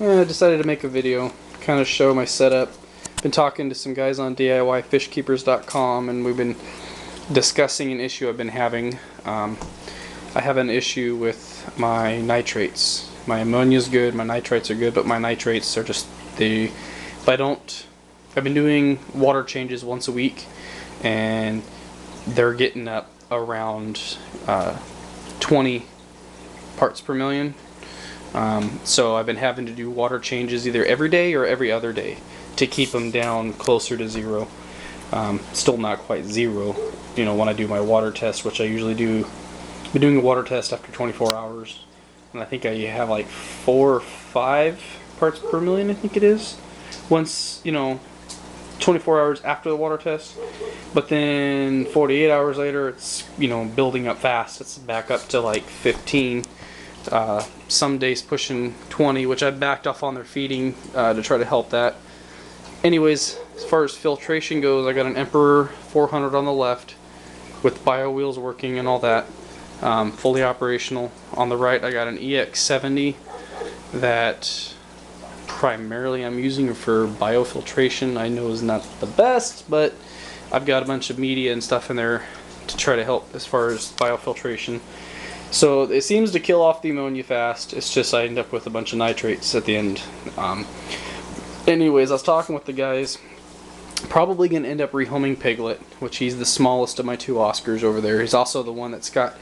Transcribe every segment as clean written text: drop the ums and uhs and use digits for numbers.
I decided to make a video, kind of show my setup. Been talking to some guys on DIYFishkeepers.com, and we've been discussing an issue I've been having. I have an issue with my nitrates. My ammonia's good, my nitrates are good, but my nitrates are just I've been doing water changes once a week, and they're getting up around 20 parts per million. So I've been having to do water changes either every day or every other day to keep them down closer to zero. Still not quite zero, you know, when I do my water test, which I usually do. I've been doing a water test after 24 hours, and I think I have like 4 or 5 parts per million, I think it is, once, you know, 24 hours after the water test. But then 48 hours later, it's, you know, building up fast. It's back up to like 15. Some days pushing 20, which I backed off on their feeding to try to help that. Anyways, as far as filtration goes, I got an Emperor 400 on the left with bio wheels working and all that, fully operational. On the right, I got an EX70 that primarily I'm using for biofiltration. I know is not the best, but I've got a bunch of media and stuff in there to try to help as far as biofiltration. So it seems to kill off the ammonia fast. It's just I end up with a bunch of nitrates at the end. Anyways, I was talking with the guys. Probably going to end up rehoming Piglet, which he's the smallest of my 2 Oscars over there. He's also the one that's got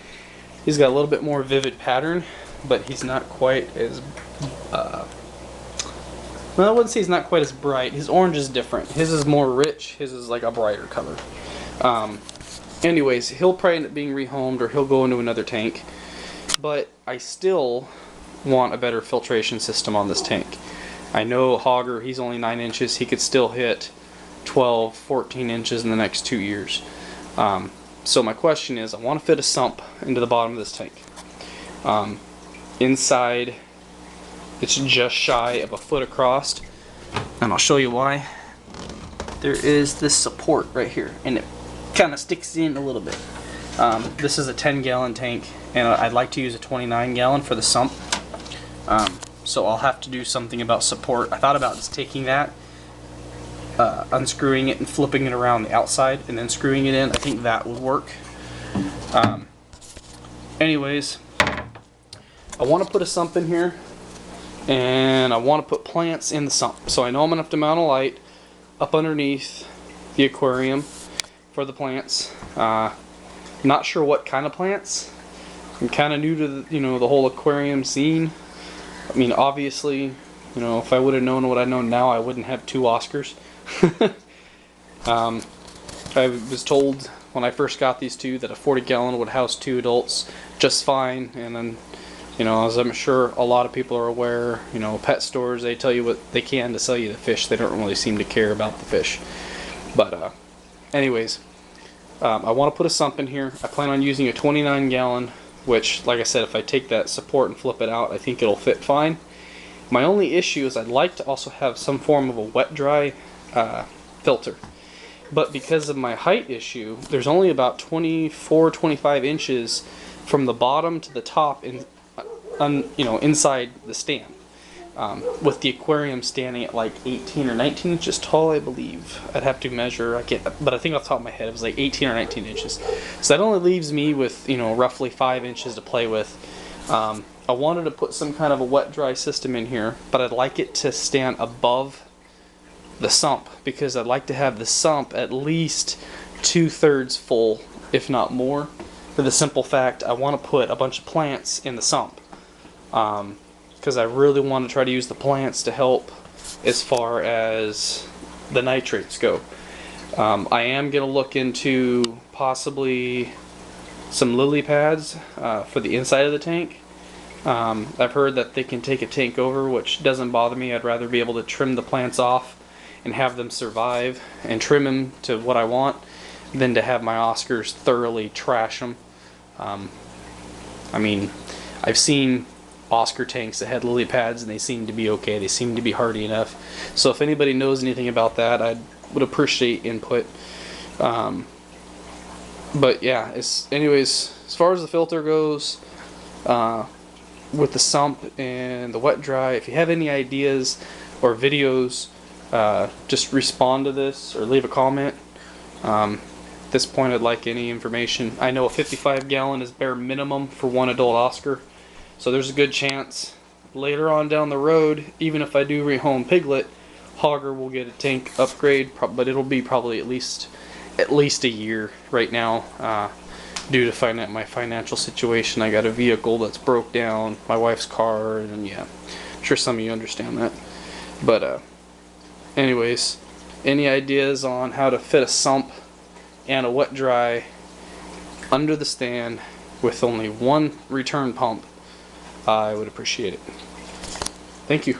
a little bit more vivid pattern, but he's not quite as well, I wouldn't say he's not quite as bright. His orange is different. His is more rich. His is like a brighter color. Anyways, he'll probably end up being rehomed, or he'll go into another tank. But I still want a better filtration system on this tank. I know Hogger, he's only 9 inches. He could still hit 12, 14 inches in the next 2 years. So my question is, I want to fit a sump into the bottom of this tank. Inside, it's just shy of a foot across, and I'll show you why. There is this support right here, and it kind of sticks in a little bit. This is a 10-gallon tank, and I'd like to use a 29-gallon for the sump. So I'll have to do something about support. I thought about just taking that, unscrewing it and flipping it around the outside and then screwing it in. I think that would work. Anyways, I want to put a sump in here, and I want to put plants in the sump. So I know I'm going to have to mount a light up underneath the aquarium for the plants. Not sure what kind of plants. I'm kind of new to the whole aquarium scene. I mean, obviously, you know, if I would have known what I know now, I wouldn't have 2 Oscars. I was told when I first got these 2 that a 40-gallon would house 2 adults just fine. And then, you know, as I'm sure a lot of people are aware, you know, pet stores, they tell you what they can to sell you the fish. They don't really seem to care about the fish. But anyways, I want to put a sump in here. I plan on using a 29-gallon, which, like I said, if I take that support and flip it out, I think it'll fit fine. My only issue is I'd like to also have some form of a wet-dry filter. But because of my height issue, there's only about 24, 25 inches from the bottom to the top inside the stand. With the aquarium standing at like 18 or 19 inches tall, I believe. I'd have to measure, but I think off the top of my head it was like 18 or 19 inches. So that only leaves me with, you know, roughly 5 inches to play with. I wanted to put some kind of a wet-dry system in here, but I'd like it to stand above the sump, because I'd like to have the sump at least 2/3 full, if not more, for the simple fact I want to put a bunch of plants in the sump. Because I really want to try to use the plants to help as far as the nitrates go. I am going to look into possibly some lily pads for the inside of the tank. I've heard that they can take a tank over, which doesn't bother me. I'd rather be able to trim the plants off and have them survive and trim them to what I want than to have my Oscars thoroughly trash them. I mean, I've seen Oscar tanks that had lily pads and they seem to be okay. They seem to be hardy enough. So if anybody knows anything about that, I would appreciate input. But yeah, anyways, as far as the filter goes, with the sump and the wet dry. If you have any ideas or videos, just respond to this or leave a comment. At this point, I'd like any information. I know a 55 gallon is bare minimum for one adult Oscar, so there's a good chance later on down the road, even if I do rehome Piglet, Hogger will get a tank upgrade, but it'll be probably at least a year right now, due to my financial situation. I got a vehicle that's broke down, my wife's car, and yeah, I'm sure some of you understand that. But anyways, any ideas on how to fit a sump and a wet dry under the stand with only one return pump, I would appreciate it. Thank you.